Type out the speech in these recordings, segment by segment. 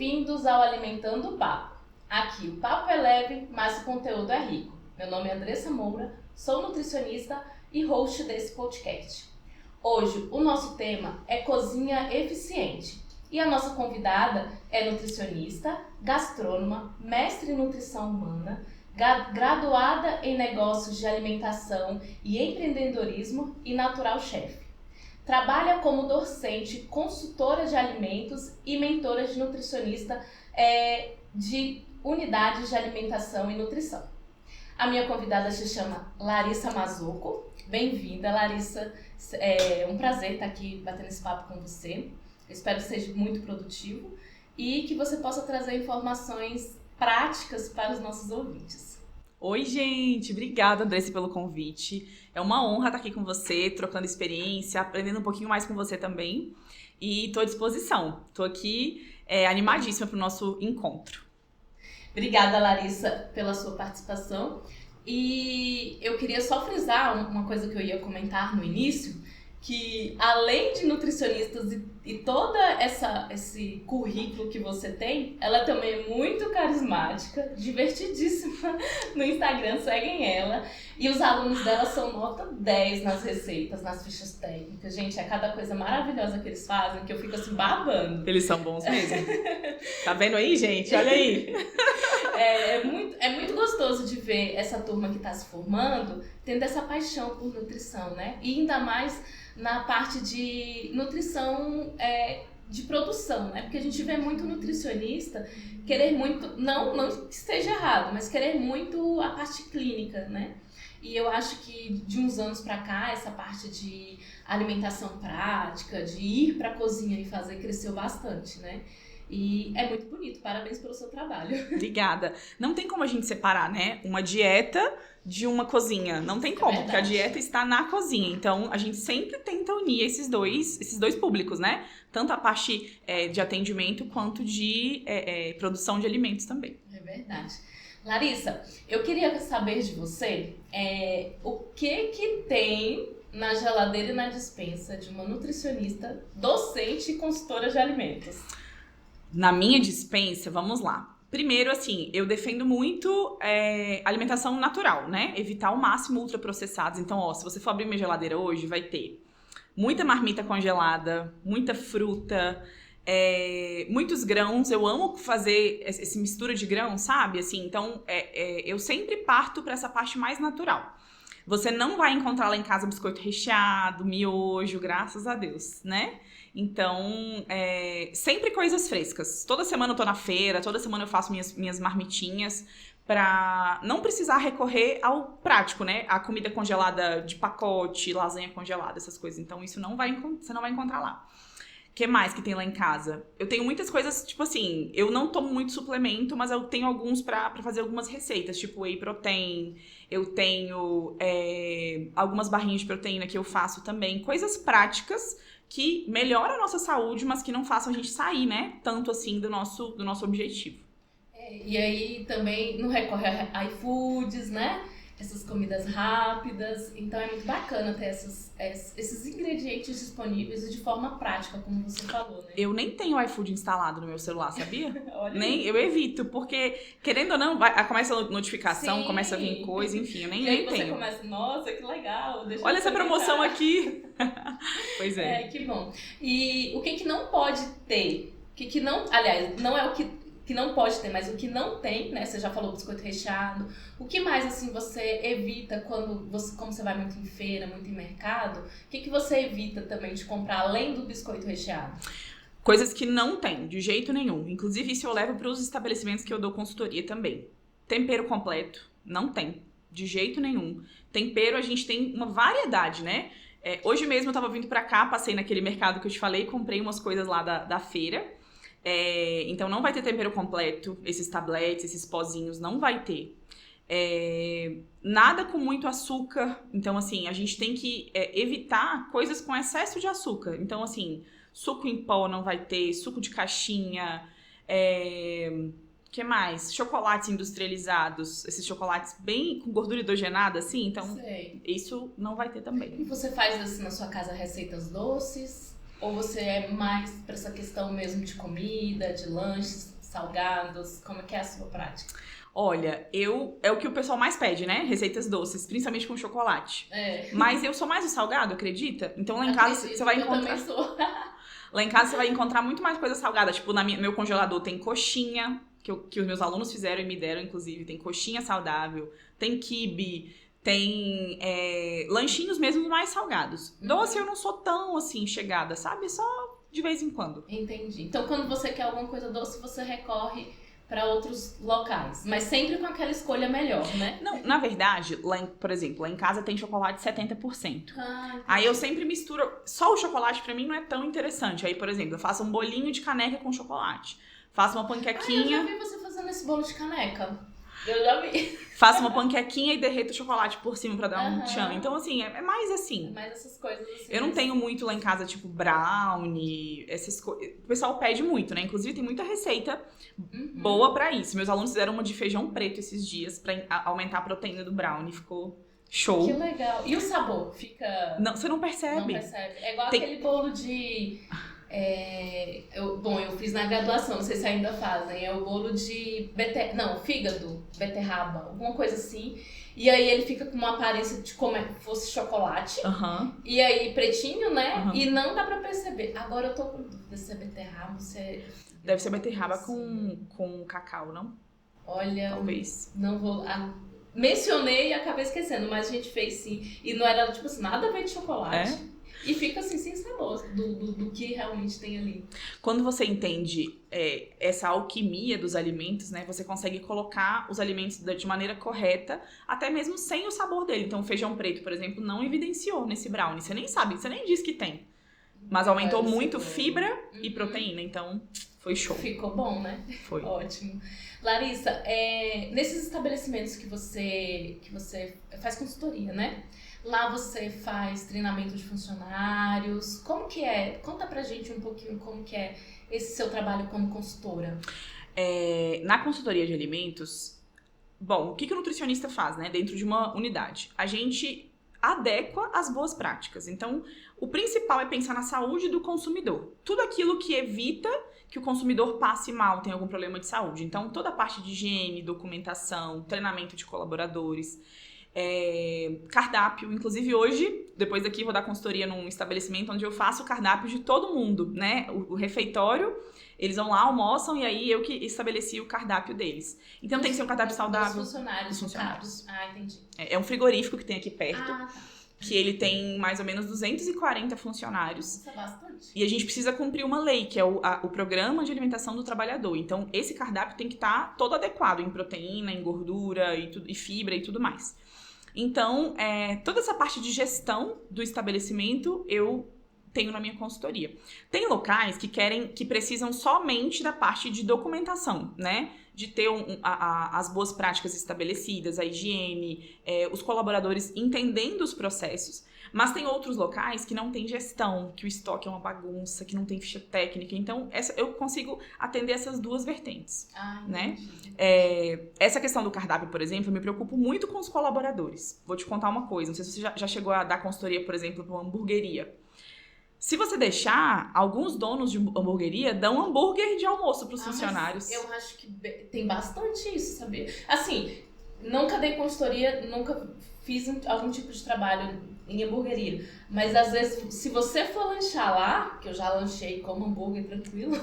Bem-vindos ao Alimentando o Papo. Aqui o papo é leve, mas o conteúdo é rico. Meu nome é Andressa Moura, sou nutricionista e host desse podcast. Hoje o nosso tema é cozinha eficiente e a nossa convidada é nutricionista, gastrônoma, mestre em nutrição humana, graduada em negócios de alimentação e empreendedorismo e natural chef. Trabalha como docente, consultora de alimentos e mentora de nutricionista de unidades de alimentação e nutrição. A minha convidada se chama Larissa Mazzucco. Bem-vinda, Larissa. É um prazer estar aqui batendo esse papo com você. Eu espero que seja muito produtivo e que você possa trazer informações práticas para os nossos ouvintes. Oi, gente! Obrigada, Andressa, pelo convite. É uma honra estar aqui com você, trocando experiência, aprendendo um pouquinho mais com você também. E estou à disposição. Estou aqui animadíssima para o nosso encontro. Obrigada, Larissa, pela sua participação. E eu queria só frisar uma coisa que eu ia comentar no início, que além de nutricionistas e todo esse currículo que você tem, ela também é muito carismática, divertidíssima no Instagram, seguem ela. E os alunos dela são nota 10 nas receitas, nas fichas técnicas. Gente, é cada coisa maravilhosa que eles fazem que eu fico assim babando. Eles são bons mesmo. Tá vendo aí, gente? Olha aí! É muito gostoso de ver essa turma que está se formando tendo essa paixão por nutrição, né? E ainda mais na parte de nutrição de produção, né? Porque a gente vê muito nutricionista querer muito, não que esteja errado, mas querer muito a parte clínica, né? E eu acho que de uns anos pra cá, essa parte de alimentação prática, de ir pra cozinha e fazer, cresceu bastante, né? E é muito bonito, parabéns pelo seu trabalho. Obrigada. Não tem como a gente separar, né? Uma dieta de uma cozinha. Não tem como, porque a dieta está na cozinha. Então, a gente sempre tenta unir esses dois públicos, né? Tanto a parte de atendimento quanto de produção de alimentos também. É verdade. Larissa, eu queria saber de você o que tem na geladeira e na despensa de uma nutricionista, docente e consultora de alimentos. Na minha despensa, vamos lá. Primeiro, assim, eu defendo muito alimentação natural, né? Evitar ao máximo ultraprocessados. Então, se você for abrir minha geladeira hoje, vai ter muita marmita congelada, muita fruta, muitos grãos. Eu amo fazer essa mistura de grãos, sabe? Assim, então, eu sempre parto para essa parte mais natural. Você não vai encontrar lá em casa biscoito recheado, miojo, graças a Deus, né? Então, sempre coisas frescas. Toda semana eu tô na feira, toda semana eu faço minhas marmitinhas pra não precisar recorrer ao prático, né? A comida congelada de pacote, lasanha congelada, essas coisas. Então, isso você não vai encontrar lá. O que mais que tem lá em casa? Eu tenho muitas coisas, tipo assim, eu não tomo muito suplemento, mas eu tenho alguns pra fazer algumas receitas, tipo whey protein, eu tenho algumas barrinhas de proteína que eu faço também, coisas práticas que melhoram a nossa saúde, mas que não façam a gente sair, né, tanto assim do nosso objetivo. E aí também não recorre a iFoods, né? Essas comidas rápidas. Então é muito bacana ter esses ingredientes disponíveis e de forma prática, como você falou, né? Eu nem tenho o iFood instalado no meu celular, sabia? Eu evito, porque, querendo ou não, começa a notificação, sim, começa a vir coisa, enfim, eu nem tenho. E aí você começa, nossa, que legal. Olha essa promoção aqui. Pois é. Que bom. E o que não pode ter? Que não, aliás, não é o que não pode ter, mas o que não tem, né? Você já falou biscoito recheado. O que mais, assim, você evita como você vai muito em feira, muito em mercado? O que você evita também de comprar, além do biscoito recheado? Coisas que não tem, de jeito nenhum. Inclusive, isso eu levo para os estabelecimentos que eu dou consultoria também. Tempero completo, não tem, de jeito nenhum. Tempero, a gente tem uma variedade, né? Hoje mesmo eu tava vindo pra cá, passei naquele mercado que eu te falei, comprei umas coisas lá da feira. Então não vai ter tempero completo, esses tabletes, esses pozinhos, não vai ter. Nada com muito açúcar. Então, assim, a gente tem que evitar coisas com excesso de açúcar. Então, assim, suco em pó não vai ter, suco de caixinha, que mais? Chocolates industrializados, esses chocolates bem com gordura hidrogenada, assim, então isso não vai ter também. E você faz, assim, na sua casa receitas doces? Ou você é mais para essa questão mesmo de comida, de lanches, salgados? Como é que é a sua prática? Olha, é o que o pessoal mais pede, né? Receitas doces, principalmente com chocolate. É. Mas eu sou mais o salgado, acredita? Então lá em casa Acredito, você vai eu encontrar. também sou. Lá em casa você vai encontrar muito mais coisa salgada. Tipo, meu congelador tem coxinha, que os meus alunos fizeram e me deram, inclusive. Tem coxinha saudável, tem quibe, tem lanchinhos mesmo mais salgados. Doce eu não sou tão, assim, chegada, sabe? Só de vez em quando. Entendi. Então, quando você quer alguma coisa doce, você recorre para outros locais. Mas sempre com aquela escolha melhor, né? Não, na verdade, por exemplo, lá em casa tem chocolate 70%. Aí eu sempre misturo. Só o chocolate pra mim não é tão interessante. Aí, por exemplo, eu faço um bolinho de caneca com chocolate. Faço uma panquequinha. Eu já vi você fazendo esse bolo de caneca. Eu já vi. Faço uma panquequinha e derreto o chocolate por cima pra dar um tchan. Então, assim, é mais assim. Mais essas coisas assim. Eu não tenho muito lá em casa, tipo, brownie, essas coisas. O pessoal pede muito, né? Inclusive, tem muita receita boa pra isso. Meus alunos fizeram uma de feijão preto esses dias pra aumentar a proteína do brownie. Ficou show. Que legal. E o sabor? Fica... Não, você não percebe. Não percebe. É igual aquele bolo de... eu fiz na graduação, não sei se ainda fazem. É o bolo de fígado, beterraba, alguma coisa assim. E aí ele fica com uma aparência de como se fosse chocolate. E aí pretinho, né? E não dá pra perceber. Agora eu tô com dúvida se é beterraba, se é... Deve ser beterraba com cacau, não? Olha... Talvez. Não vou... mencionei e acabei esquecendo, mas a gente fez sim. E não era, tipo assim, nada a ver de chocolate. E fica assim, sem sabor do que realmente tem ali. Quando você entende essa alquimia dos alimentos, né? Você consegue colocar os alimentos de maneira correta, até mesmo sem o sabor dele. Então, o feijão preto, por exemplo, não evidenciou nesse brownie. Você nem sabe, você nem diz que tem. Mas aumentou muito fibra e proteína, então foi show. Ficou bom, né? Foi. Ótimo. Larissa, nesses estabelecimentos que você faz consultoria, né? Lá você faz treinamento de funcionários. Como que é? Conta pra gente um pouquinho como que é esse seu trabalho como consultora. Na consultoria de alimentos, bom, o que o nutricionista faz, né? Dentro de uma unidade? A gente adequa as boas práticas. Então, o principal é pensar na saúde do consumidor. Tudo aquilo que evita que o consumidor passe mal, tenha algum problema de saúde. Então, toda a parte de higiene, documentação, treinamento de colaboradores, cardápio. Inclusive, hoje, depois daqui, vou dar consultoria num estabelecimento onde eu faço o cardápio de todo mundo, né? O refeitório, eles vão lá, almoçam, e aí eu que estabeleci o cardápio deles. Então, tem que ser um cardápio saudável. Os funcionários. Entendi. É um frigorífico que tem aqui perto. Tá. Que ele tem mais ou menos 240 funcionários. Isso é bastante. E a gente precisa cumprir uma lei, que é o Programa de Alimentação do Trabalhador. Então, esse cardápio tem que estar todo adequado em proteína, em gordura e fibra e tudo mais. Então, toda essa parte de gestão do estabelecimento, eu tenho na minha consultoria. Tem locais que precisam somente da parte de documentação, né? De ter as boas práticas estabelecidas, a higiene, os colaboradores entendendo os processos. Mas tem outros locais que não tem gestão, que o estoque é uma bagunça, que não tem ficha técnica. Então, eu consigo atender essas duas vertentes, né? Essa questão do cardápio, por exemplo, eu me preocupo muito com os colaboradores. Vou te contar uma coisa, não sei se você já chegou a dar consultoria, por exemplo, para uma hamburgueria. Se você deixar, alguns donos de hamburgueria dão hambúrguer de almoço para os funcionários. Eu acho que tem bastante isso, sabia? Assim, nunca dei consultoria, nunca fiz algum tipo de trabalho em hamburgueria. Mas às vezes, se você for lanchar lá, que eu já lanchei como hambúrguer tranquilo,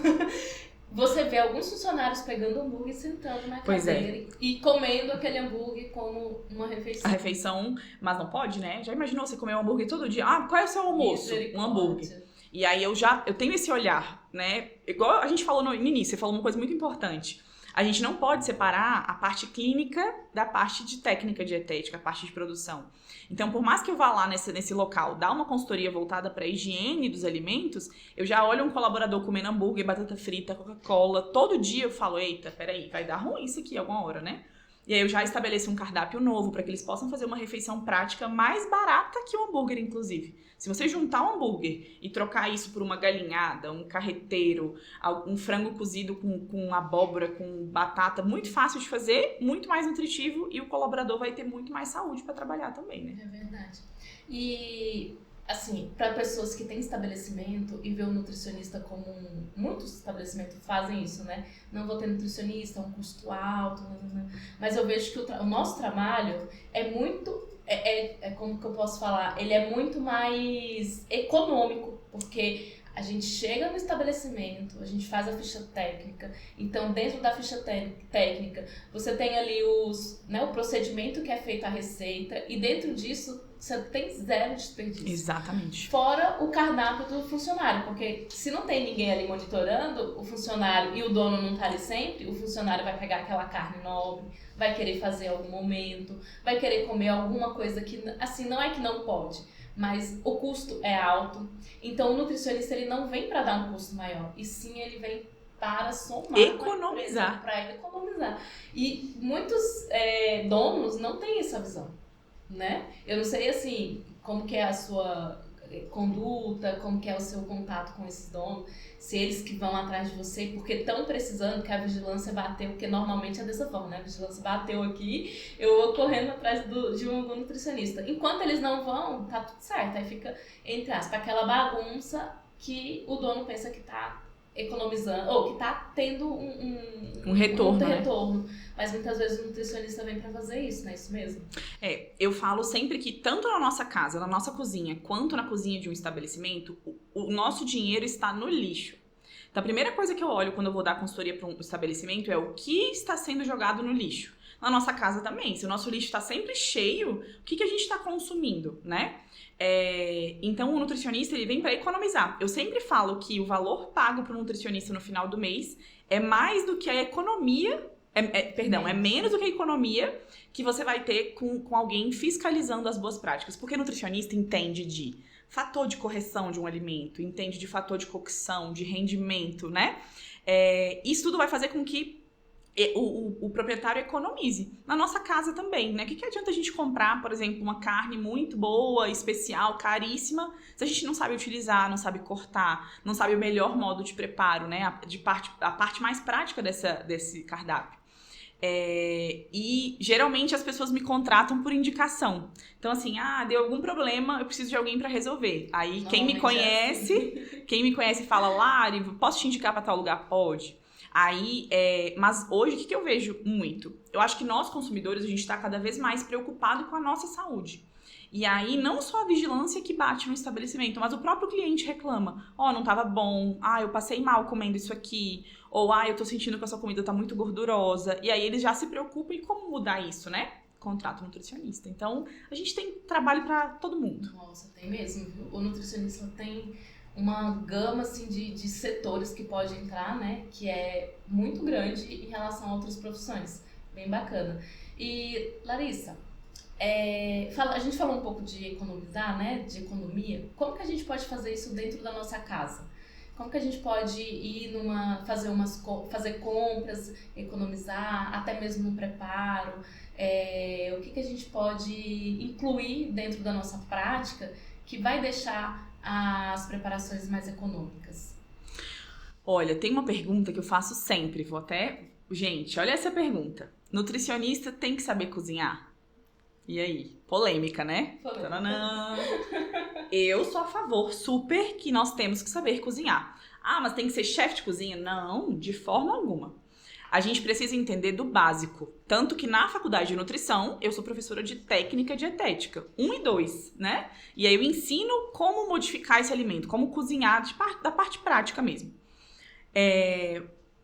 você vê alguns funcionários pegando hambúrguer e sentando na cadeira e comendo aquele hambúrguer como uma refeição. A refeição, mas não pode, né? Já imaginou você comer um hambúrguer todo dia? Qual é o seu almoço? Um hambúrguer. E aí eu tenho esse olhar, né? Igual a gente falou no início, você falou uma coisa muito importante. A gente não pode separar a parte clínica da parte de técnica dietética, a parte de produção. Então, por mais que eu vá lá nesse local, dar uma consultoria voltada para a higiene dos alimentos, eu já olho um colaborador comendo hambúrguer, batata frita, Coca-Cola, todo dia eu falo, eita, peraí, vai dar ruim isso aqui alguma hora, né? E aí eu já estabeleço um cardápio novo para que eles possam fazer uma refeição prática mais barata que o hambúrguer, inclusive. Se você juntar um hambúrguer e trocar isso por uma galinhada, um carreteiro, um frango cozido com abóbora, com batata, muito fácil de fazer, muito mais nutritivo e o colaborador vai ter muito mais saúde para trabalhar também, né? É verdade. E assim, para pessoas que têm estabelecimento e vê o nutricionista como muitos estabelecimentos fazem isso, né? Não vou ter nutricionista, é um custo alto, mas eu vejo que o nosso trabalho é muito, como que eu posso falar? Ele é muito mais econômico, porque a gente chega no estabelecimento, a gente faz a ficha técnica, então dentro da ficha técnica você tem ali o procedimento que é feito a receita e dentro disso você tem zero desperdício. Exatamente. Fora o cardápio do funcionário, porque se não tem ninguém ali monitorando, o funcionário e o dono não tá ali sempre, o funcionário vai pegar aquela carne nobre, vai querer fazer em algum momento, vai querer comer alguma coisa que, assim, não é que não pode, mas o custo é alto. Então o nutricionista ele não vem para dar um custo maior, e sim ele vem para somar, economizar. Para economizar. E muitos donos não têm essa visão, né? Eu não sei assim como que é a sua conduta, como que é o seu contato com esses donos, se eles que vão atrás de você porque estão precisando que a vigilância bateu, porque normalmente é dessa forma, né? A vigilância bateu aqui, eu vou correndo atrás de um nutricionista. Enquanto eles não vão, tá tudo certo, aí fica, entre aspas, aquela bagunça que o dono pensa que tá economizando, ou que tá tendo um retorno, né? retorno. Mas muitas vezes o nutricionista vem pra fazer isso, não é isso mesmo? Eu falo sempre que tanto na nossa casa, na nossa cozinha, quanto na cozinha de um estabelecimento, o nosso dinheiro está no lixo. Então a primeira coisa que eu olho quando eu vou dar consultoria para um estabelecimento é o que está sendo jogado no lixo. Na nossa casa também, se o nosso lixo está sempre cheio, o que a gente está consumindo, né? Então o nutricionista ele vem para economizar. Eu sempre falo que o valor pago para o nutricionista no final do mês é mais do que a economia, é menos do que a economia que você vai ter com alguém fiscalizando as boas práticas. Porque o nutricionista entende de fator de correção de um alimento, entende de fator de cocção, de rendimento, né? Isso tudo vai fazer com que o proprietário economize. Na nossa casa também, né? O que adianta a gente comprar, por exemplo, uma carne muito boa, especial, caríssima, se a gente não sabe utilizar, não sabe cortar, não sabe o melhor modo de preparo, né? A parte mais prática desse cardápio. E geralmente as pessoas me contratam por indicação. Então assim, deu algum problema, eu preciso de alguém para resolver. Aí quem me conhece fala, Lari, posso te indicar para tal lugar? Pode. Aí, mas hoje, o que eu vejo muito? Eu acho que nós, consumidores, a gente está cada vez mais preocupado com a nossa saúde. E aí, não só a vigilância que bate no estabelecimento, mas o próprio cliente reclama. Não estava bom. Eu passei mal comendo isso aqui. Ou, eu tô sentindo que a sua comida tá muito gordurosa. E aí, eles já se preocupam em como mudar isso, né? Contrato nutricionista. Então, a gente tem trabalho para todo mundo. Nossa, tem mesmo, viu? O nutricionista tem uma gama assim, de setores que pode entrar, né? Que é muito grande em relação a outras profissões. Bem bacana. E, Larissa, a gente falou um pouco de economizar, né? De economia. Como que a gente pode fazer isso dentro da nossa casa? Como que a gente pode ir fazer compras, economizar, até mesmo no preparo? O que a gente pode incluir dentro da nossa prática que vai deixar as preparações mais econômicas? Olha, tem uma pergunta que eu faço sempre, Gente, olha essa pergunta. Nutricionista tem que saber cozinhar? E aí? Polêmica, né? Polêmica. Eu sou a favor, super, que nós temos que saber cozinhar. Mas tem que ser chefe de cozinha? Não, de forma alguma. A gente precisa entender do básico. Tanto que na faculdade de nutrição, eu sou professora de técnica dietética, 1 e 2, né? E aí eu ensino como modificar esse alimento, como cozinhar, da parte prática mesmo.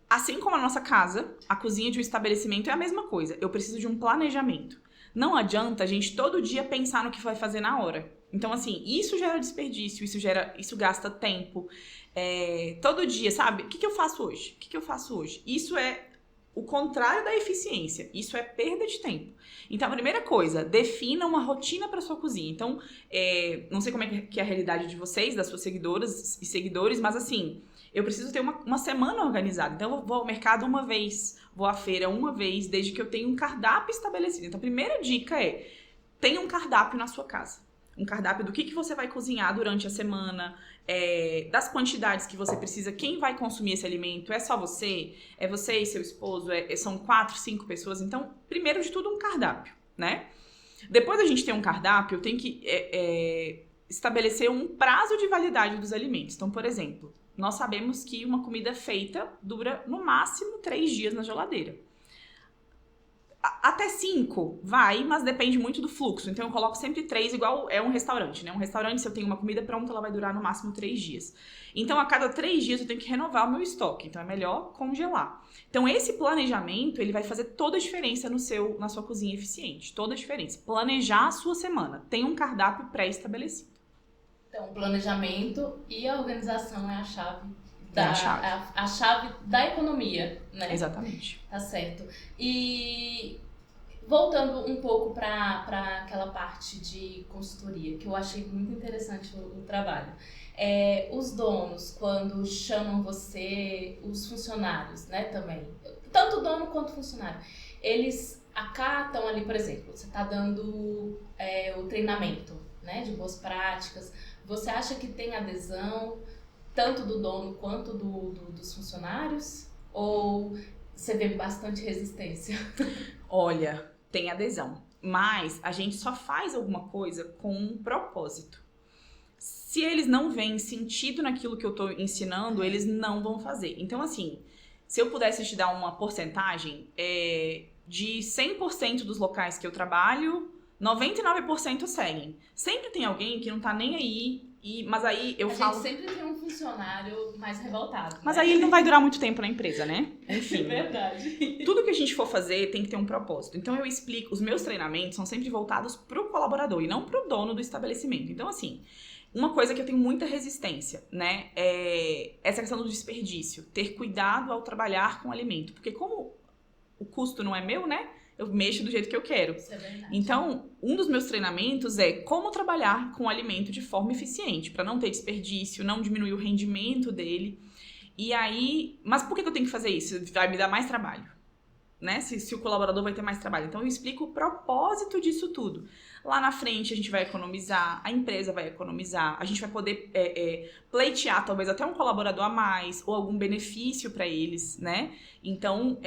Assim como a nossa casa, a cozinha de um estabelecimento é a mesma coisa. Eu preciso de um planejamento. Não adianta a gente todo dia pensar no que vai fazer na hora. Então, assim, isso gera desperdício, isso gasta tempo. Todo dia, sabe? O que eu faço hoje? O que eu faço hoje? Isso é o contrário da eficiência. Isso é perda de tempo. Então, a primeira coisa, defina uma rotina para sua cozinha. Então, não sei como é que é a realidade de vocês, das suas seguidoras e seguidores, mas assim, eu preciso ter uma semana organizada. Então, eu vou ao mercado uma vez, vou à feira uma vez, desde que eu tenha um cardápio estabelecido. Então, a primeira dica tenha um cardápio na sua casa. Um cardápio do que você vai cozinhar durante a semana, das quantidades que você precisa, quem vai consumir esse alimento, é só você? É você e seu esposo? São 4, 5 pessoas? Então, primeiro de tudo, um cardápio, né? Depois da gente ter um cardápio, tem que estabelecer um prazo de validade dos alimentos. Então, por exemplo, nós sabemos que uma comida feita dura no máximo 3 dias na geladeira. Até 5 vai, mas depende muito do fluxo. Então eu coloco sempre 3, igual é um restaurante, né? Um restaurante, se eu tenho uma comida pronta, ela vai durar no máximo 3 dias. Então a cada 3 dias eu tenho que renovar o meu estoque. Então é melhor congelar. Então esse planejamento, ele vai fazer toda a diferença na sua cozinha eficiente. Toda a diferença. Planejar a sua semana. Tem um cardápio pré-estabelecido. Então o planejamento e a organização é a chave. A chave da economia, né? Exatamente. Tá certo. E voltando um pouco para aquela parte de consultoria, que eu achei muito interessante o trabalho. Os donos, quando chamam você, os funcionários, né, também, tanto dono quanto funcionário, eles acatam ali, por exemplo, você está dando o treinamento, né, de boas práticas, você acha que tem adesão tanto do dono quanto dos funcionários? Ou você vê bastante resistência? Olha, tem adesão. Mas a gente só faz alguma coisa com um propósito. Se eles não veem sentido naquilo que eu tô ensinando, eles não vão fazer. Então, assim, se eu pudesse te dar uma porcentagem, de 100% dos locais que eu trabalho, 99% seguem. Sempre tem alguém que não tá nem aí. Mas aí eu falo... A gente sempre tem um funcionário mais revoltado. Mas né? aí ele não vai durar muito tempo na empresa, né? Enfim. Verdade. Tudo que a gente for fazer tem que ter um propósito. Então eu explico, os meus treinamentos são sempre voltados pro colaborador e não pro dono do estabelecimento. Então assim, uma coisa que eu tenho muita resistência, né? É essa questão do desperdício. Ter cuidado ao trabalhar com alimento. Porque como o custo não é meu, né? Eu mexo do jeito que eu quero. Isso é verdade. Então, um dos meus treinamentos é como trabalhar com o alimento de forma eficiente, para não ter desperdício, não diminuir o rendimento dele. E aí, mas por que eu tenho que fazer isso? Vai me dar mais trabalho, né? Se o colaborador vai ter mais trabalho. Então, eu explico o propósito disso tudo. Lá na frente, a gente vai economizar, a empresa vai economizar, a gente vai poder pleitear talvez até um colaborador a mais ou algum benefício para eles, né? Então,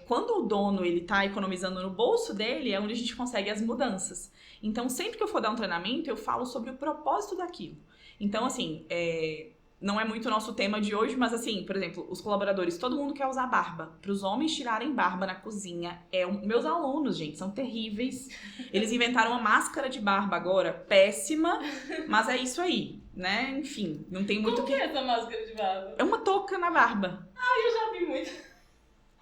quando o dono ele tá economizando no bolso dele, é onde a gente consegue as mudanças. Então, sempre que eu for dar um treinamento, eu falo sobre o propósito daquilo. Então, assim, não é muito o nosso tema de hoje, mas assim, por exemplo, os colaboradores, todo mundo quer usar barba. Para os homens tirarem barba na cozinha. Meus alunos, gente, são terríveis. Eles inventaram uma máscara de barba agora, péssima, mas é isso aí, né? Enfim, não tem muito... Como que é essa máscara de barba? É uma touca na barba. Eu já vi muito.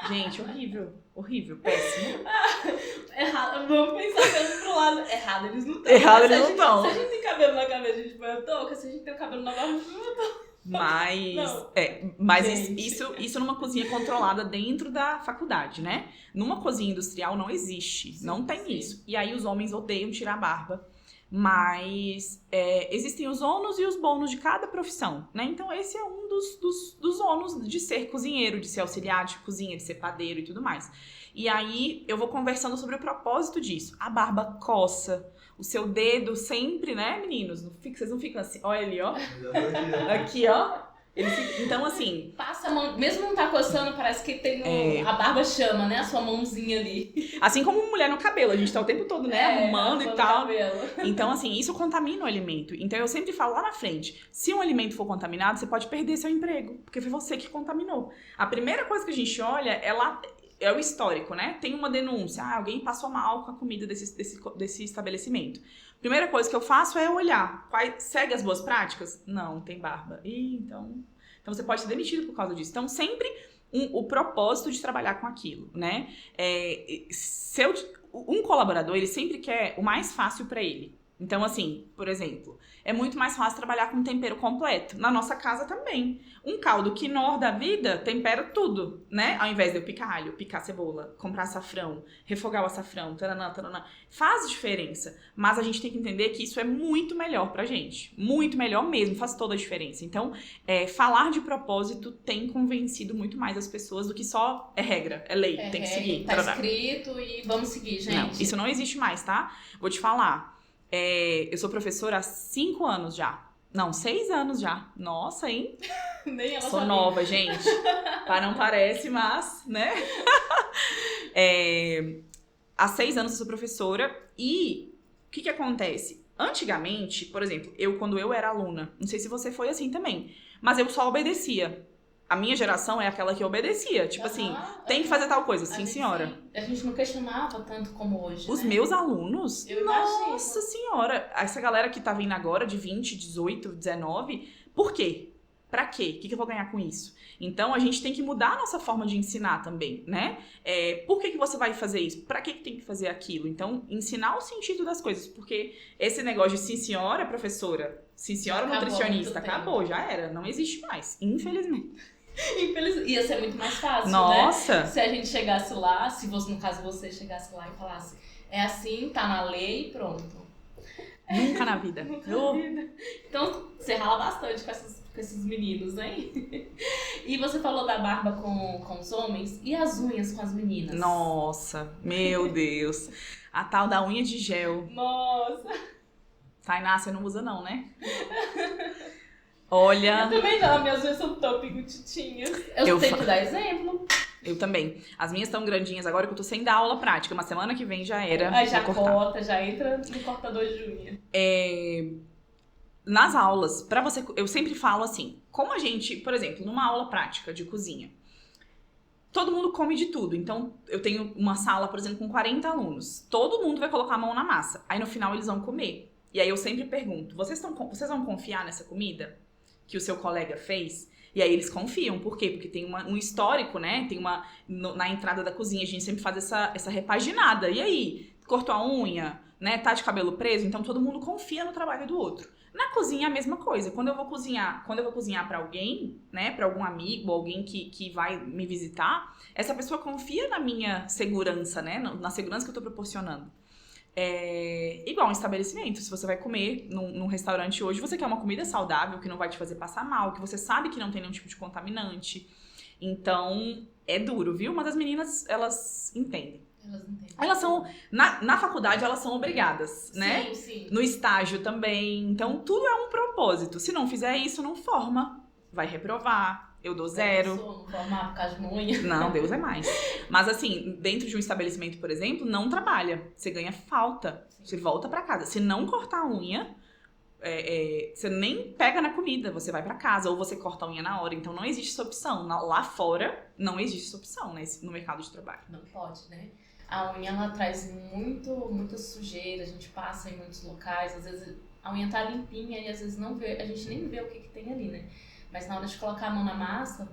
Gente, horrível. Horrível, péssimo. Errado, vamos pensar pro lado. Errado eles não estão. Errado eles não estão. Se a gente tem cabelo na cabeça, a gente põe a touca. Se a gente tem o cabelo na barba, a gente põe a touca. Mas isso numa cozinha controlada dentro da faculdade, né? Numa cozinha industrial não existe, sim, não tem sim. Isso. E aí os homens odeiam tirar a barba, mas existem os ônus e os bônus de cada profissão, né? Então esse é um dos ônus de ser cozinheiro, de ser auxiliar de cozinha, de ser padeiro e tudo mais. E aí eu vou conversando sobre o propósito disso. A barba coça, o seu dedo sempre, né, meninos? Vocês não ficam assim, olha ali, ó. Aqui, ó. Então, assim... Passa a mão, mesmo não tá coçando, parece que tem a barba chama, né? A sua mãozinha ali. Assim como mulher no cabelo, a gente tá o tempo todo, né, arrumando e tal. Cabelo. Então, assim, isso contamina o alimento. Então, eu sempre falo lá na frente, se um alimento for contaminado, você pode perder seu emprego, porque foi você que contaminou. A primeira coisa que a gente olha é o histórico, né? Tem uma denúncia, alguém passou mal com a comida desse estabelecimento. Primeira coisa que eu faço é olhar, segue as boas práticas? Não, tem barba. Então você pode ser demitido por causa disso. Então, sempre o propósito de trabalhar com aquilo, né? Um colaborador, ele sempre quer o mais fácil para ele. Então, assim, por exemplo, é muito mais fácil trabalhar com tempero completo. Na nossa casa também. Um caldo quinor da vida tempera tudo, né? Ao invés de eu picar alho, picar cebola, comprar açafrão, refogar o açafrão, taranã. Faz diferença. Mas a gente tem que entender que isso é muito melhor pra gente. Muito melhor mesmo, faz toda a diferença. Então, falar de propósito tem convencido muito mais as pessoas do que só regra, é lei, tem que seguir. Tá escrito e vamos seguir, gente. Não, isso não existe mais, tá? Vou te falar. Eu sou professora há 5 anos já. Não, 6 anos já. Nossa, hein? Nem ela sou sabia. nova, gente. Não parece, mas, né? Há 6 anos eu sou professora e o que acontece? Antigamente, por exemplo, quando eu era aluna, não sei se você foi assim também, mas eu só obedecia. A minha geração é aquela que obedecia. Tipo assim, tem que fazer tal coisa. Sim, senhora. Sim. A gente não questionava tanto como hoje, Os meus alunos, eu nossa imagino. senhora, essa galera que tá vindo agora de 20, 18, 19, por quê? Pra quê? O que eu vou ganhar com isso? Então, a gente tem que mudar a nossa forma de ensinar também, né? Por que você vai fazer isso? Pra que tem que fazer aquilo? Então, ensinar o sentido das coisas. Porque esse negócio de sim, senhora, professora, sim, senhora, nutricionista, acabou, já era. Não existe mais, infelizmente. Ia ser muito mais fácil, Nossa. né? Se a gente chegasse lá, se você, no caso você chegasse lá e falasse, é assim, tá na lei, pronto. Nunca na vida. Então, você rala bastante com esses meninos, hein? E você falou da barba com os homens e as unhas com as meninas. Nossa, meu Deus. A tal da unha de gel. Nossa. Tainá, você não usa não, né? Olha... Eu também não, minhas unhas são tão pigutitinhas. Eu tenho que dar exemplo. Eu também. As minhas estão grandinhas agora que eu tô sem dar aula prática, mas semana que vem já era. Aí já corta, já entra no cortador de unha. Nas aulas, pra você, eu sempre falo assim, como a gente, por exemplo, numa aula prática de cozinha, todo mundo come de tudo. Então, eu tenho uma sala, por exemplo, com 40 alunos. Todo mundo vai colocar a mão na massa. Aí no final eles vão comer. E aí eu sempre pergunto, vocês vão confiar nessa comida que o seu colega fez? E aí eles confiam. Por quê? Porque tem um histórico, né? Tem na entrada da cozinha, a gente sempre faz essa repaginada. E aí? Cortou a unha, né? Tá de cabelo preso? Então todo mundo confia no trabalho do outro. Na cozinha é a mesma coisa. Quando eu vou cozinhar para alguém, né? Para algum amigo, alguém que vai me visitar, essa pessoa confia na minha segurança, né? Na segurança que eu tô proporcionando. Igual um estabelecimento, se você vai comer num restaurante hoje, você quer uma comida saudável, que não vai te fazer passar mal, que você sabe que não tem nenhum tipo de contaminante. Então, é duro, viu? Mas as meninas, elas entendem. Elas são, na faculdade, elas são obrigadas, né? Sim, sim. No estágio também. Então, tudo é um propósito. Se não fizer isso, não forma. Vai reprovar. Eu dou 0. Não formar por causa de uma unha. Não, Deus é mais. Mas assim, dentro de um estabelecimento, por exemplo, não trabalha. Você ganha falta. Sim. Você volta pra casa. Se não cortar a unha, você nem pega na comida. Você vai pra casa ou você corta a unha na hora. Então não existe essa opção. Lá fora, não existe essa opção, né? No mercado de trabalho. Não pode, né? A unha, ela traz muita sujeira. A gente passa em muitos locais. Às vezes a unha tá limpinha e às vezes a gente nem vê o que tem ali, né? Mas na hora de colocar a mão na massa,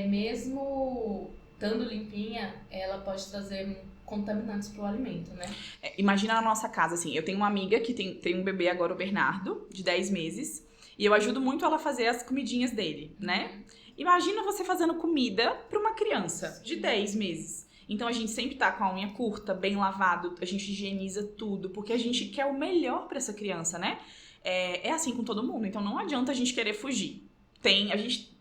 mesmo estando limpinha, ela pode trazer contaminantes pro alimento, né? Imagina na nossa casa, assim, eu tenho uma amiga que tem um bebê agora, o Bernardo, de 10 meses, e eu ajudo muito ela a fazer as comidinhas dele, né? Imagina você fazendo comida para uma criança de 10 meses. Então a gente sempre tá com a unha curta, bem lavado, a gente higieniza tudo, porque a gente quer o melhor para essa criança, né? É assim com todo mundo, então não adianta a gente querer fugir. A gente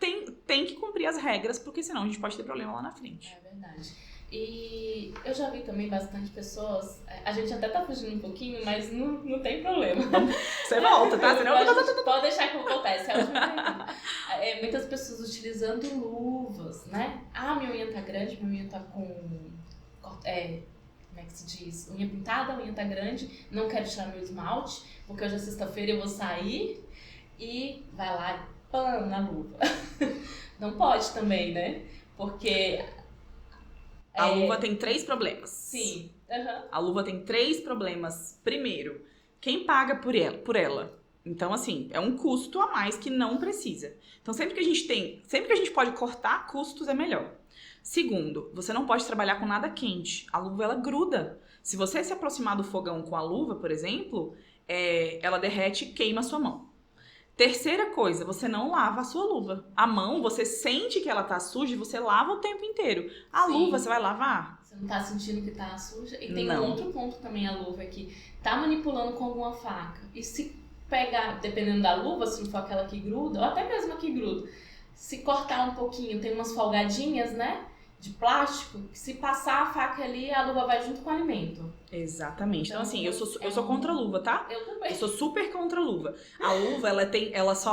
tem que cumprir as regras, porque senão a gente pode ter problema lá na frente. É verdade. E eu já vi também bastante pessoas, a gente até tá fugindo um pouquinho, mas não tem problema. Você volta, tá? Senão... Pode deixar que acontece, é a última vez. Muitas pessoas utilizando luvas, né? Ah, minha unha tá grande, minha unha tá com... como é que se diz? Unha pintada, unha tá grande, não quero tirar meu esmalte, porque hoje é sexta-feira eu vou sair e vai lá e na luva. Não pode também, né? Porque... A luva tem 3 problemas. Sim. Uhum. A luva tem 3 problemas. Primeiro, quem paga por ela? Então, assim, é um custo a mais que não precisa. Então, sempre que a gente pode cortar custos, é melhor. Segundo, você não pode trabalhar com nada quente. A luva, ela gruda. Se você se aproximar do fogão com a luva, por exemplo, ela derrete e queima a sua mão. Terceira coisa, você não lava a sua luva. A mão, você sente que ela tá suja e você lava o tempo inteiro. A luva, você vai lavar? Você não tá sentindo que tá suja? E tem um outro ponto também, a luva, que tá manipulando com alguma faca. E se pegar, dependendo da luva, se não for aquela que gruda, ou até mesmo a que gruda, se cortar um pouquinho, tem umas folgadinhas, né? De plástico, que se passar a faca ali, a luva vai junto com o alimento. Exatamente. Então, assim, eu sou contra a luva, tá? Eu também. Eu sou super contra a luva. A luva,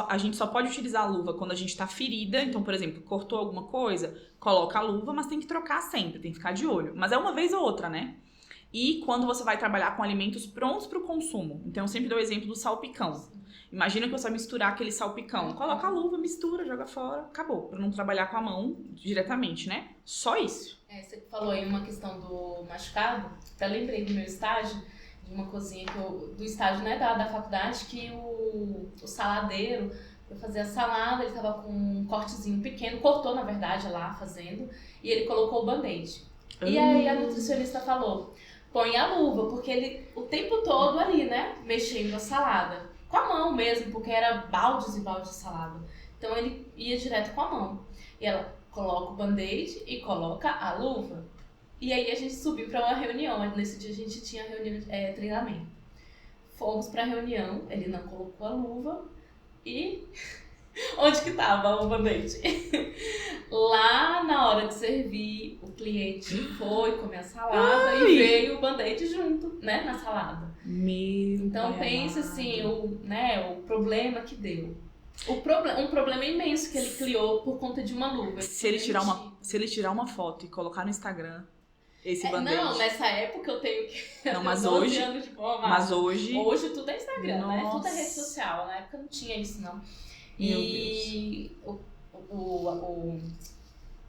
a gente só pode utilizar a luva quando a gente tá ferida. Então, por exemplo, cortou alguma coisa, coloca a luva, mas tem que trocar sempre, tem que ficar de olho. Mas é uma vez ou outra, né? e quando você vai trabalhar com alimentos prontos para o consumo. Então, eu sempre dou o exemplo do salpicão. Imagina que você vai misturar aquele salpicão. Coloca a luva, mistura, joga fora, acabou. Para não trabalhar com a mão diretamente, né? Só isso. Você falou aí uma questão do machucado. Até lembrei do meu estágio, de uma cozinha do estágio, né, da faculdade, que o saladeiro foi fazer a salada, ele tava com um cortezinho pequeno, cortou na verdade lá fazendo, e ele colocou o band-aid. E aí a nutricionista falou, põe a luva, porque ele o tempo todo ali, né, mexendo a salada. Com a mão mesmo, porque era baldes e baldes de salada. Então ele ia direto com a mão. E ela coloca o band-aid e coloca a luva. E aí a gente subiu para uma reunião. Nesse dia a gente tinha treinamento. Fomos para a reunião, ele não colocou a luva e onde que tava o band-aid? Lá na hora de servir, o cliente foi comer a salada e veio o band-aid junto, né, na salada. Então pensa assim, o problema que deu. Um problema imenso que ele criou por conta de uma luva. Se ele tirar uma foto e colocar no Instagram esse band-aid. Não, nessa época eu tenho que. Não, mas 12 hoje. anos de formato. Mas hoje. Hoje tudo é Instagram, Nossa. né? Tudo é rede social. Na época não tinha isso, não. Meu E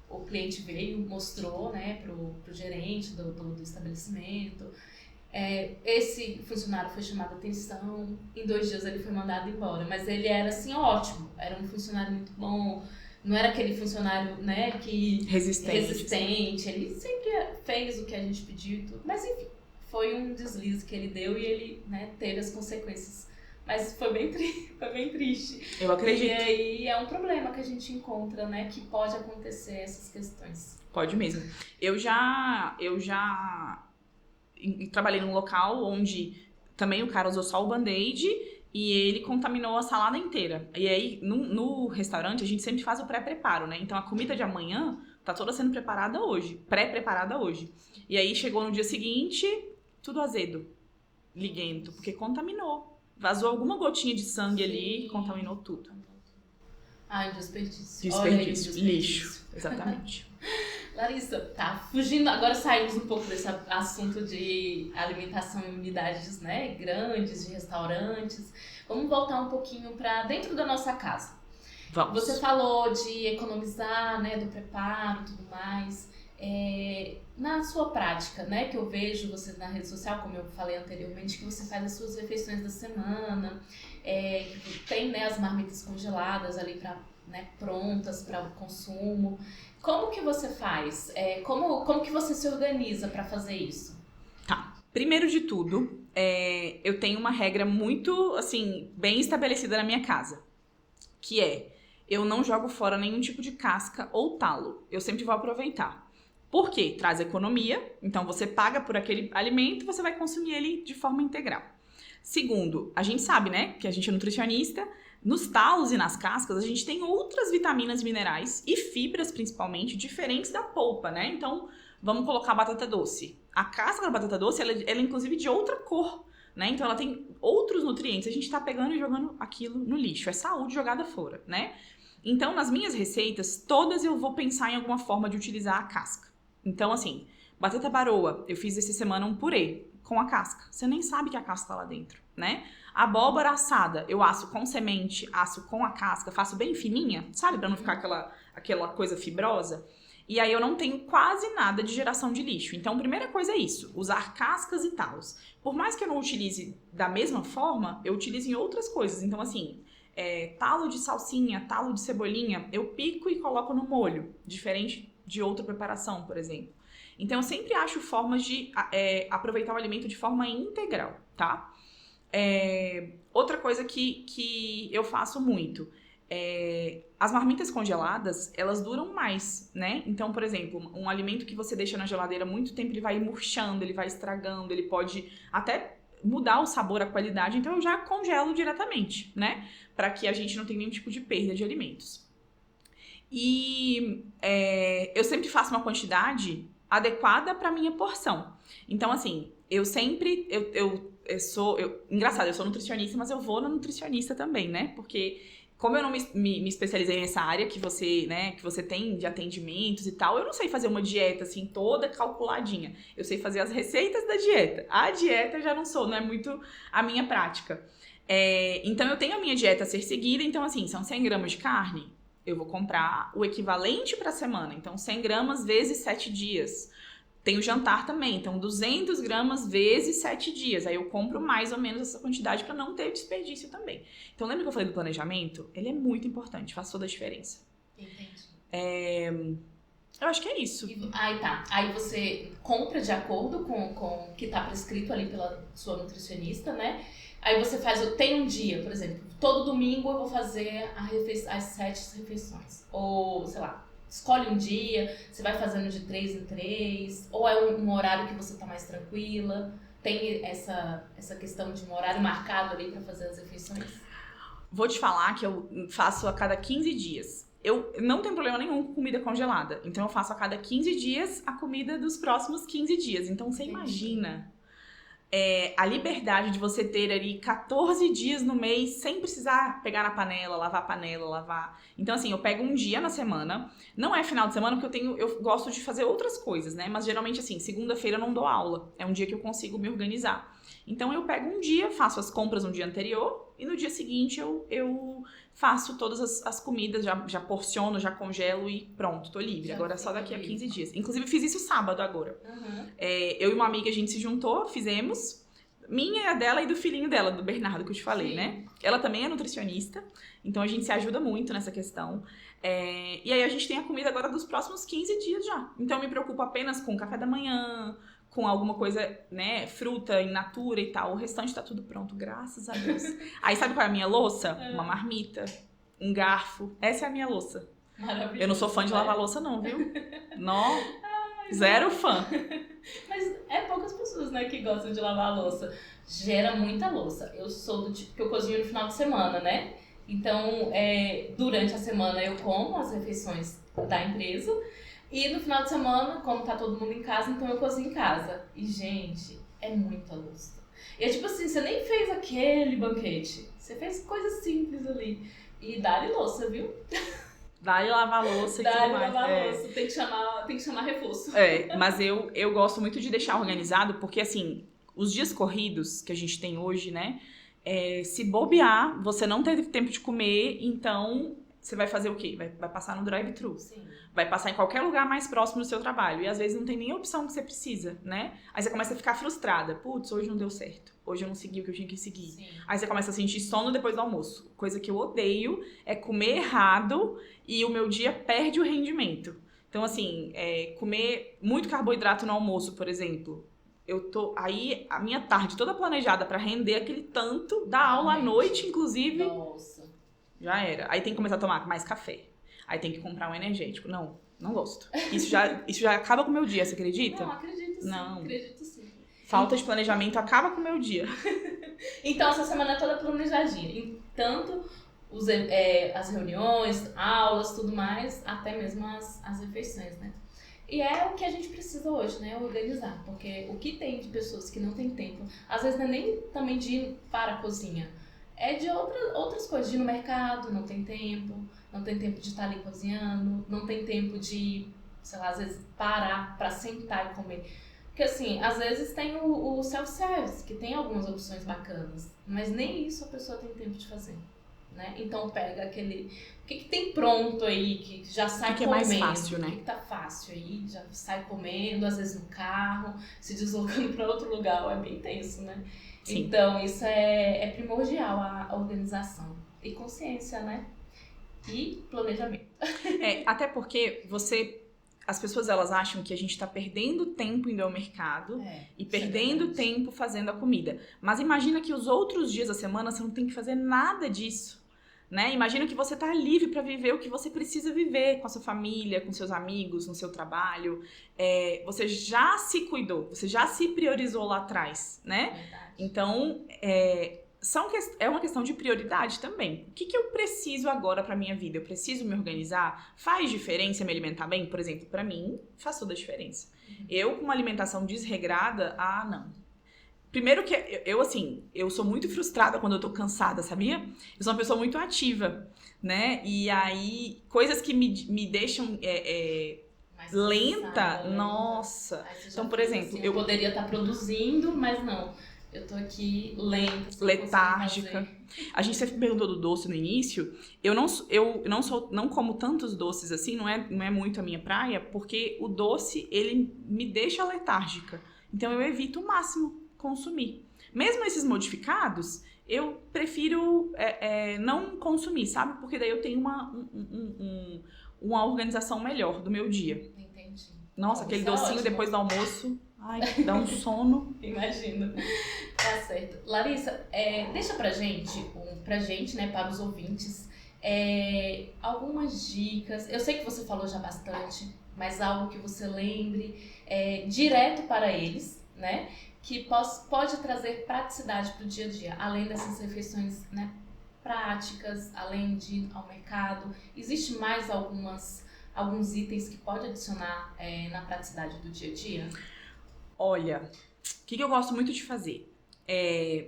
o cliente veio, mostrou, né, pro gerente do estabelecimento. Esse funcionário foi chamado a atenção, em 2 dias ele foi mandado embora, mas ele era assim ótimo, era um funcionário muito bom, não era aquele funcionário, né, que resistente, ele sempre fez o que a gente pediu e tudo, mas enfim, foi um deslize que ele deu e ele, né, teve as consequências, mas foi bem triste. Eu acredito. E aí é um problema que a gente encontra, né, que pode acontecer essas questões. Pode mesmo. Eu já trabalhei num local onde também o cara usou só o band-aid e ele contaminou a salada inteira. E aí, no restaurante, a gente sempre faz o pré-preparo, né? Então, a comida de amanhã tá toda sendo preparada hoje, pré-preparada hoje. E aí, chegou no dia seguinte, tudo azedo, liguento, porque contaminou. Vazou alguma gotinha de sangue ali, contaminou tudo. Ai, desperdício. Desperdício. Lixo, exatamente. Larissa, tá fugindo, agora saímos um pouco desse assunto de alimentação em unidades, né, grandes, de restaurantes. Vamos voltar um pouquinho para dentro da nossa casa. Vamos. Você falou de economizar, né, do preparo e tudo mais. Na sua prática, né, que eu vejo você na rede social, como eu falei anteriormente, que você faz as suas refeições da semana, tem, né, as marmitas congeladas ali prontas para o consumo. Como que você faz? Como que você se organiza para fazer isso? Tá. Primeiro de tudo, eu tenho uma regra muito, assim, bem estabelecida na minha casa, que eu não jogo fora nenhum tipo de casca ou talo. Eu sempre vou aproveitar. Por quê? Traz economia, então você paga por aquele alimento e você vai consumir ele de forma integral. Segundo, a gente sabe, né, que a gente é nutricionista. Nos talos e nas cascas, a gente tem outras vitaminas, minerais e fibras, principalmente, diferentes da polpa, né? Então, vamos colocar a batata doce. A casca da batata doce, ela é inclusive de outra cor, né? Então, ela tem outros nutrientes. A gente tá pegando e jogando aquilo no lixo. É saúde jogada fora, né? Então, nas minhas receitas, todas eu vou pensar em alguma forma de utilizar a casca. Então, assim, batata baroa, eu fiz essa semana um purê com a casca. Você nem sabe que a casca tá lá dentro, né? Abóbora assada, eu asso com semente, asso com a casca, faço bem fininha, sabe? Pra não ficar aquela coisa fibrosa. E aí eu não tenho quase nada de geração de lixo. Então, a primeira coisa é isso, usar cascas e talos. Por mais que eu não utilize da mesma forma, eu utilizo em outras coisas. Então, assim, talo de salsinha, talo de cebolinha, eu pico e coloco no molho, diferente de outra preparação, por exemplo. Então, eu sempre acho formas de aproveitar o alimento de forma integral, tá? Outra coisa que eu faço muito, as marmitas congeladas, elas duram mais, né? Então, por exemplo, um alimento que você deixa na geladeira muito tempo, ele vai murchando, ele vai estragando, ele pode até mudar o sabor, a qualidade, então eu já congelo diretamente, né? Para que a gente não tenha nenhum tipo de perda de alimentos. E eu sempre faço uma quantidade adequada para minha porção. Então, assim, eu sempre Engraçado, eu sou nutricionista, mas eu vou na nutricionista também, né? Porque como eu não me especializei nessa área que você, né, que você tem de atendimentos e tal, eu não sei fazer uma dieta assim toda calculadinha. Eu sei fazer as receitas da dieta. A dieta eu já não é muito a minha prática. Então eu tenho a minha dieta a ser seguida, então assim, são 100 gramas de carne, eu vou comprar o equivalente para a semana. Então 100 gramas vezes 7 dias. Tem o jantar também, então 200 gramas vezes 7 dias. Aí eu compro mais ou menos essa quantidade para não ter desperdício também. Então lembra que eu falei do planejamento? Ele é muito importante, faz toda a diferença. Entendi. Eu acho que é isso. Aí você compra de acordo com o que tá prescrito ali pela sua nutricionista, né? Aí você tem um dia, por exemplo, todo domingo eu vou fazer as 7 refeições. Ou, sei lá, escolhe um dia, você vai fazendo de 3 em 3, ou é um horário que você tá mais tranquila. Tem essa questão de um horário marcado ali pra fazer as refeições? Vou te falar que eu faço a cada 15 dias. Eu não tenho problema nenhum com comida congelada. Então eu faço a cada 15 dias a comida dos próximos 15 dias. Então você imagina a liberdade de você ter ali 14 dias no mês sem precisar pegar na panela, lavar. Então, assim, eu pego um dia na semana. Não é final de semana, porque eu gosto de fazer outras coisas, né? Mas geralmente, assim, segunda-feira eu não dou aula. É um dia que eu consigo me organizar. Então, eu pego um dia, faço as compras no dia anterior e no dia seguinte eu faço todas as comidas, já porciono, já congelo e pronto, tô livre. Agora é só daqui a 15 dias. Inclusive, fiz isso sábado agora. Uhum. Eu e uma amiga, a gente se juntou, fizemos. Minha, a dela e do filhinho dela, do Bernardo, que eu te falei, né? Ela também é nutricionista, então a gente se ajuda muito nessa questão. E aí a gente tem a comida agora dos próximos 15 dias já. Então eu me preocupo apenas com o café da manhã, com alguma coisa, né, fruta in natura e tal. O restante tá tudo pronto, graças a Deus. Aí sabe qual é a minha louça? Uma marmita, um garfo. Essa é a minha louça. Maravilhoso. Eu não sou fã de lavar louça não, viu? Não, zero fã. Mas é poucas pessoas, né, que gostam de lavar a louça. Gera muita louça. Eu sou do tipo que eu cozinho no final de semana, né? Então, durante a semana eu como as refeições da empresa. E no final de semana, como tá todo mundo em casa, então eu cozinho em casa. E, gente, é muita louça. E é tipo assim, você nem fez aquele banquete. Você fez coisas simples ali. E dá-lhe louça, viu? Dá-lhe lavar louça e tudo mais. Dá-lhe lavar louça. Tem que chamar reforço. Mas eu gosto muito de deixar organizado, porque assim, os dias corridos que a gente tem hoje, né? Se bobear, você não teve tempo de comer, então você vai fazer o quê? Vai passar no drive-thru. Sim. Vai passar em qualquer lugar mais próximo do seu trabalho. E às vezes não tem nem a opção que você precisa, né? Aí você começa a ficar frustrada. Putz, hoje não deu certo. Hoje eu não segui o que eu tinha que seguir. Sim. Aí você começa a sentir sono depois do almoço. Coisa que eu odeio é comer errado e o meu dia perde o rendimento. Então, assim, comer muito carboidrato no almoço, por exemplo. Aí a minha tarde toda planejada pra render aquele tanto, da aula à noite, inclusive. Nossa. Já era. Aí tem que começar a tomar mais café. Aí tem que comprar um energético. Não gosto. Isso já acaba com o meu dia, você acredita? Não, acredito sim. Não. Acredito sim. Falta de planejamento acaba com o meu dia. Então, essa semana é toda planejadinha. E tanto as reuniões, aulas, tudo mais, até mesmo as refeições, né? E é o que a gente precisa hoje, né? Organizar. Porque o que tem de pessoas que não tem tempo, às vezes não é nem também de ir para a cozinha. É de outras coisas, de ir no mercado, não tem tempo de estar ali cozinhando, não tem tempo de, sei lá, às vezes parar pra sentar e comer. Porque assim, às vezes tem o self-service, que tem algumas opções bacanas, mas nem isso a pessoa tem tempo de fazer, né? Então pega aquele... O que tem pronto aí, que já sai comendo? O que é mais fácil, né? O que tá fácil aí, já sai comendo, às vezes no carro, se deslocando pra outro lugar, é bem tenso, né? Sim. Então, isso é primordial, a organização. E consciência, né? E planejamento. Até porque as pessoas elas acham que a gente tá perdendo tempo indo ao mercado e perdendo tempo fazendo a comida. Mas imagina que os outros dias da semana você não tem que fazer nada disso. Né? Imagina que você tá livre para viver o que você precisa viver com a sua família, com seus amigos, no seu trabalho. Você já se cuidou, você já se priorizou lá atrás, né? Verdade. Então, é uma questão de prioridade também. O que eu preciso agora pra minha vida? Eu preciso me organizar? Faz diferença me alimentar bem? Por exemplo, pra mim, faz toda a diferença. Eu, com uma alimentação desregrada, não. Primeiro que eu sou muito frustrada quando eu tô cansada, sabia? Eu sou uma pessoa muito ativa, né? E aí, coisas que me deixam Mais lenta, cansada, né? nossa. Aí você já Então, por fica exemplo, assim, eu poderia estar produzindo, mas não. Eu tô aqui lenta, sem letárgica. conseguir A gente sempre perguntou do doce no início. Eu não como tantos doces assim, não é muito a minha praia, porque o doce, ele me deixa letárgica. Então eu evito o máximo consumir. Mesmo esses modificados, eu prefiro não consumir, sabe? Porque daí eu tenho uma organização melhor do meu dia. fazer. Entendi. Nossa, Bom, aquele isso é docinho ótimo. depois do almoço, ai, dá um sono. Imagino. Tá certo. Larissa, deixa pra gente, né, para os ouvintes, algumas dicas. Eu sei que você falou já bastante, mas algo que você lembre direto para eles, né, que pode trazer praticidade para o dia a dia, além dessas refeições, né, práticas, além de ir ao mercado. Existe mais alguns itens que pode adicionar na praticidade do dia a dia? Olha, o que eu gosto muito de fazer?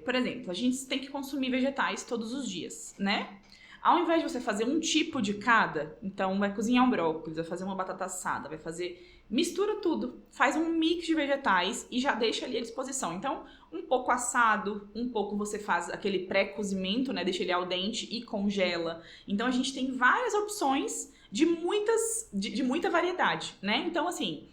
Por exemplo, a gente tem que consumir vegetais todos os dias, né? Ao invés de você fazer um tipo de cada, então vai cozinhar um brócolis, vai fazer uma batata assada, vai fazer... Mistura tudo, faz um mix de vegetais e já deixa ali à disposição. Então, um pouco assado, um pouco você faz aquele pré-cozimento, né? Deixa ele al dente e congela. Então, a gente tem várias opções de muita variedade, né? Então, assim...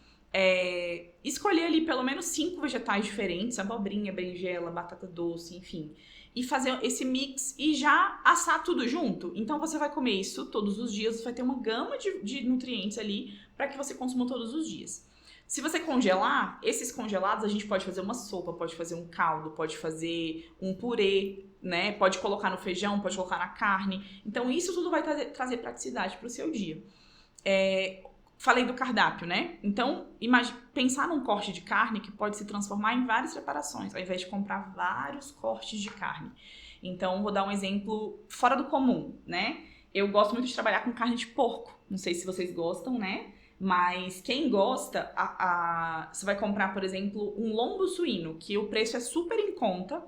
escolher ali pelo menos 5 vegetais diferentes, abobrinha, berinjela, batata doce, enfim, e fazer esse mix e já assar tudo junto. Então você vai comer isso todos os dias, você vai ter uma gama de nutrientes ali para que você consuma todos os dias. Se você congelar, esses congelados a gente pode fazer uma sopa, pode fazer um caldo, pode fazer um purê, né? Pode colocar no feijão, pode colocar na carne. Então isso tudo vai trazer praticidade para o seu dia. Falei do cardápio, né? Então, pensar num corte de carne que pode se transformar em várias preparações, ao invés de comprar vários cortes de carne. Então, vou dar um exemplo fora do comum, né? Eu gosto muito de trabalhar com carne de porco. Não sei se vocês gostam, né? Mas quem gosta, você vai comprar, por exemplo, um lombo suíno, que o preço é super em conta.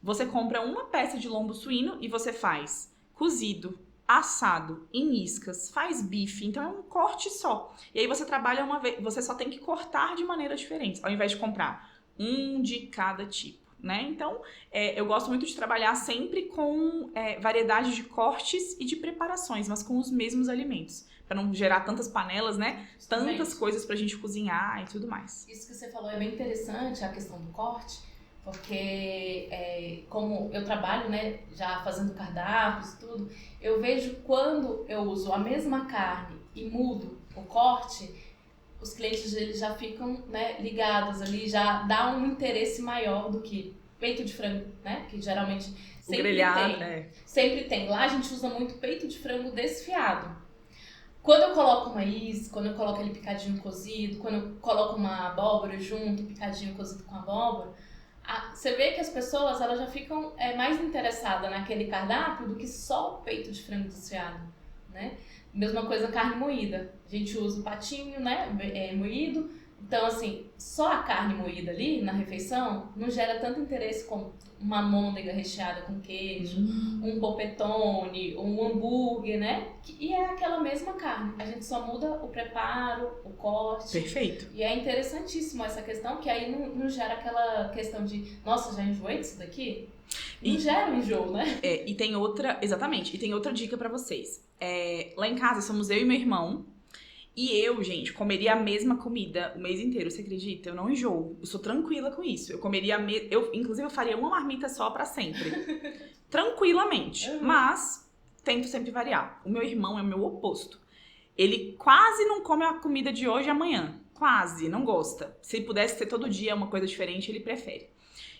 Você compra uma peça de lombo suíno e você faz cozido, assado, em iscas, faz bife, então é um corte só. E aí você trabalha uma vez, você só tem que cortar de maneiras diferentes, ao invés de comprar um de cada tipo, né? Então, eu gosto muito de trabalhar sempre com variedade de cortes e de preparações, mas com os mesmos alimentos, para não gerar tantas panelas, né? Tantas coisas pra gente cozinhar e tudo mais. Isso que você falou é bem interessante, a questão do corte, porque como eu trabalho, né, já fazendo cardápios e tudo, eu vejo quando eu uso a mesma carne e mudo o corte, os clientes eles já ficam, né, ligados ali, já dá um interesse maior do que peito de frango, né, que geralmente sempre grelhado, tem. Sempre tem. Lá a gente usa muito peito de frango desfiado. Quando eu coloco uma isca, quando eu coloco ele picadinho cozido, quando eu coloco uma abóbora junto, picadinho cozido com abóbora, você vê que as pessoas elas já ficam mais interessadas naquele cardápio do que só o peito de frango desfiado, né? Mesma coisa carne moída. A gente usa o patinho, né, moído. Então, assim, só a carne moída ali na refeição não gera tanto interesse como uma almôndega recheada com queijo, um polpettone, um hambúrguer, né? E é aquela mesma carne. A gente só muda o preparo, o corte. Perfeito. E é interessantíssimo essa questão, que aí não gera aquela questão de, nossa, já enjoei disso daqui? Não gera um enjoo, né? E tem outra, exatamente, e tem outra dica pra vocês. Lá em casa somos eu e meu irmão. E eu, gente, comeria a mesma comida o mês inteiro, você acredita? Eu não enjoo. Eu sou tranquila com isso. Eu comeria inclusive, eu faria uma marmita só pra sempre. Tranquilamente. Mas, tento sempre variar. O meu irmão é o meu oposto. Ele quase não come a comida de hoje e amanhã. Quase, não gosta. Se pudesse ter todo dia uma coisa diferente, ele prefere.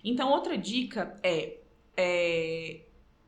Então, outra dica é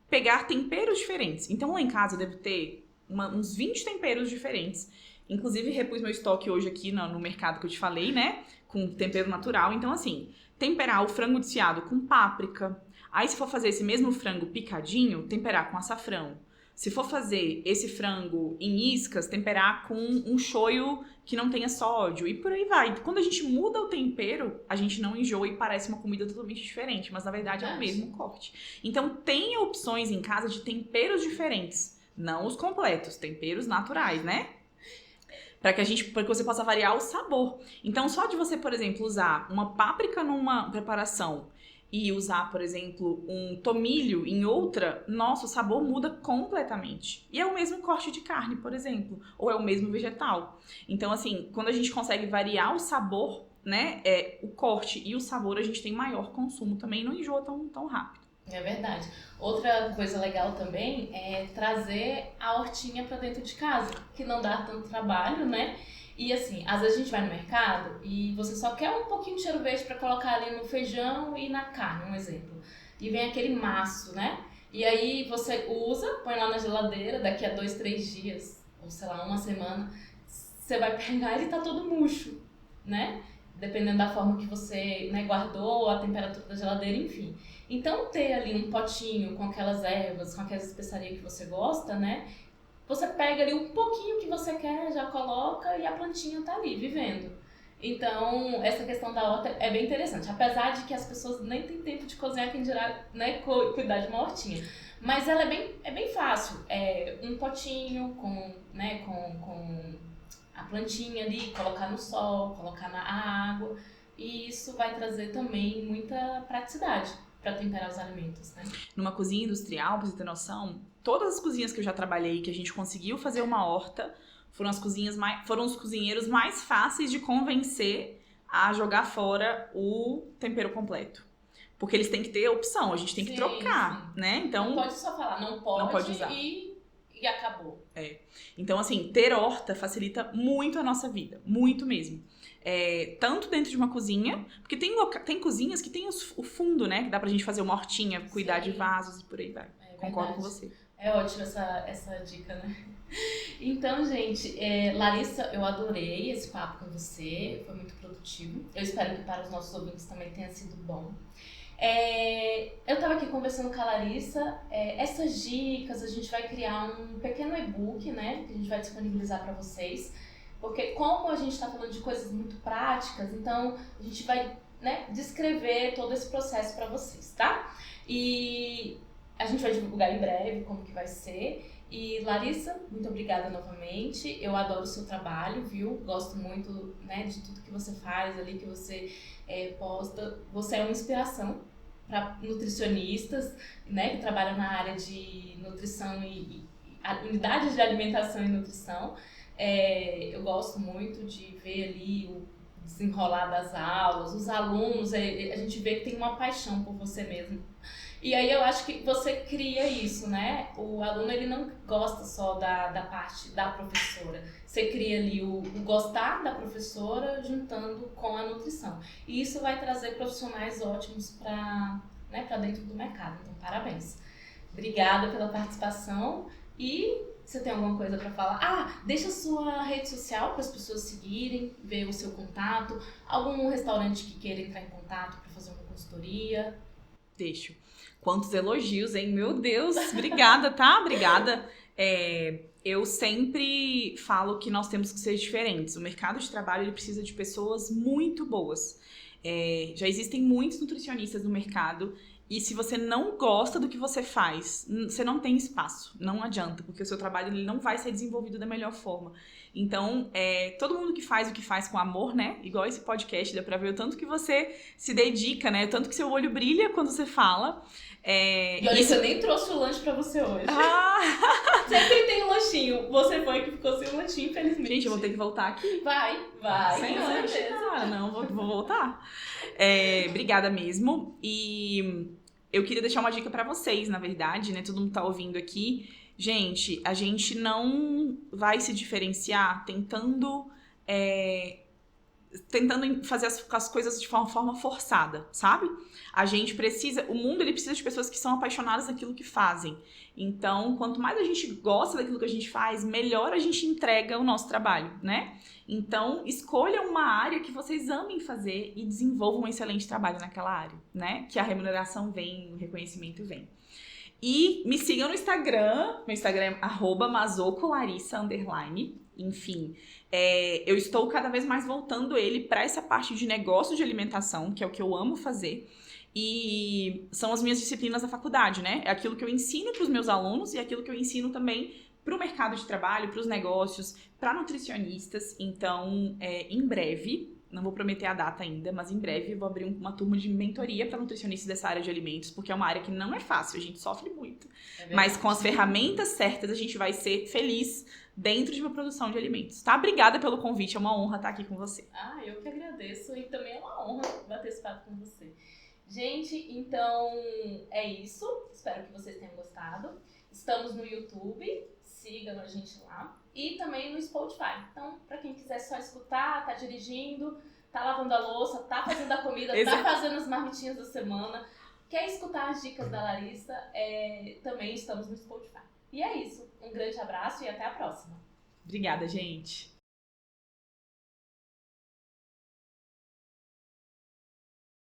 pegar temperos diferentes. Então, lá em casa eu devo ter uns 20 temperos diferentes. Inclusive, repus meu estoque hoje aqui no mercado que eu te falei, né? Com tempero natural. Então, assim, temperar o frango desfiado com páprica. Aí, se for fazer esse mesmo frango picadinho, temperar com açafrão. Se for fazer esse frango em iscas, temperar com um shoyu que não tenha sódio e por aí vai. Quando a gente muda o tempero, a gente não enjoa e parece uma comida totalmente diferente, mas na verdade é o mesmo corte. Então tenha opções em casa de temperos diferentes, não os completos, temperos naturais, né? Para que você possa variar o sabor. Então só de você, por exemplo, usar uma páprica numa preparação e usar, por exemplo, um tomilho em outra, nossa, o sabor muda completamente. E é o mesmo corte de carne, por exemplo, ou é o mesmo vegetal. Então, assim, quando a gente consegue variar o sabor, né, o corte e o sabor, a gente tem maior consumo também, não enjoa tão rápido. É verdade. Outra coisa legal também é trazer a hortinha para dentro de casa, que não dá tanto trabalho, né? E assim, às vezes a gente vai no mercado e você só quer um pouquinho de cheiro verde para colocar ali no feijão e na carne, um exemplo. E vem aquele maço, né? E aí você usa, põe lá na geladeira, daqui a 2, 3 dias, ou sei lá, uma semana, você vai pegar e ele tá todo murcho, né? Dependendo da forma que você, né, guardou, a temperatura da geladeira, enfim. Então ter ali um potinho com aquelas ervas, com aquelas especiarias que você gosta, né? Você pega ali um pouquinho que você quer, já coloca e a plantinha tá ali, vivendo. Então, essa questão da horta é bem interessante. Apesar de que as pessoas nem têm tempo de cozinhar, quem dirá, né, cuidar de uma hortinha. Mas ela é bem fácil. É um potinho com a plantinha ali, colocar no sol, colocar na água. E isso vai trazer também muita praticidade para temperar os alimentos, né? Numa cozinha industrial, pra você ter noção, todas as cozinhas que eu já trabalhei, que a gente conseguiu fazer uma horta, foram os cozinheiros mais fáceis de convencer a jogar fora o tempero completo. Porque eles têm que ter opção, a gente tem que trocar, né? Então, não pode só falar, não pode usar. E acabou. Então, assim, ter horta facilita muito a nossa vida, muito mesmo. Tanto dentro de uma cozinha, porque tem cozinhas que tem o fundo, né? Que dá pra gente fazer uma hortinha, cuidar de vasos e por aí vai. Concordo com você. É ótima essa dica, né? Então, gente, Larissa, eu adorei esse papo com você, foi muito produtivo. Eu espero que para os nossos ouvintes também tenha sido bom. Eu estava aqui conversando com a Larissa, essas dicas, a gente vai criar um pequeno e-book, né? Que a gente vai disponibilizar para vocês. Porque como a gente está falando de coisas muito práticas, então a gente vai, né, descrever todo esse processo para vocês, tá? E a gente vai divulgar em breve como que vai ser. E Larissa, muito obrigada novamente. Eu adoro o seu trabalho, viu? Gosto muito, né, de tudo que você faz ali, que você posta. Você é uma inspiração para nutricionistas, né, que trabalham na área de nutrição e unidades de alimentação e nutrição. Eu gosto muito de ver ali o desenrolar das aulas, os alunos, a gente vê que tem uma paixão por você mesmo. E aí eu acho que você cria isso, né? O aluno, ele não gosta só da parte da professora. Você cria ali o gostar da professora juntando com a nutrição. E isso vai trazer profissionais ótimos para dentro do mercado. Então, parabéns. Obrigada pela participação. E você tem alguma coisa para falar? Deixa a sua rede social para as pessoas seguirem, ver o seu contato. Algum restaurante que queira entrar em contato para fazer uma consultoria? Deixo. Quantos elogios, hein? Meu Deus, obrigada, tá? Obrigada. Eu sempre falo que nós temos que ser diferentes. O mercado de trabalho, ele precisa de pessoas muito boas. Já existem muitos nutricionistas no mercado e se você não gosta do que você faz, você não tem espaço. Não adianta, porque o seu trabalho ele não vai ser desenvolvido da melhor forma. Então, todo mundo que faz o que faz com amor, né? Igual esse podcast, dá pra ver o tanto que você se dedica, né? O tanto que seu olho brilha quando você fala. E olha, eu nem trouxe o lanche pra você hoje. Sempre tem um lanchinho. Você foi que ficou sem o lanchinho, infelizmente. Gente, eu vou ter que voltar aqui. Vai. Sem lanche. Não, vou voltar. Obrigada mesmo. E eu queria deixar uma dica pra vocês, na verdade, né? Todo mundo tá ouvindo aqui. Gente, a gente não vai se diferenciar tentando fazer as coisas de forma forçada, sabe? O mundo ele precisa de pessoas que são apaixonadas naquilo que fazem. Então, quanto mais a gente gosta daquilo que a gente faz, melhor a gente entrega o nosso trabalho, né? Então, escolham uma área que vocês amem fazer e desenvolvam um excelente trabalho naquela área, né? Que a remuneração vem, o reconhecimento vem. E me sigam no Instagram. Meu Instagram é @mazocolarissa_. Enfim, eu estou cada vez mais voltando ele para essa parte de negócio de alimentação, que é o que eu amo fazer. E são as minhas disciplinas da faculdade, né? É aquilo que eu ensino para os meus alunos e aquilo que eu ensino também para o mercado de trabalho, para os negócios, para nutricionistas. Então, em breve, não vou prometer a data ainda, mas em breve eu vou abrir uma turma de mentoria para nutricionistas dessa área de alimentos, porque é uma área que não é fácil, a gente sofre muito. Mas com as ferramentas certas, a gente vai ser feliz dentro de uma produção de alimentos, tá? Obrigada pelo convite, é uma honra estar aqui com você. Eu que agradeço e também é uma honra bater esse papo com você. Gente, então é isso. Espero que vocês tenham gostado. Estamos no YouTube, sigam a gente lá. E também no Spotify. Então, pra quem quiser só escutar, tá dirigindo, tá lavando a louça, tá fazendo a comida, tá fazendo as marmitinhas da semana, quer escutar as dicas da Larissa, também estamos no Spotify. E é isso. Um grande abraço e até a próxima. Obrigada, gente.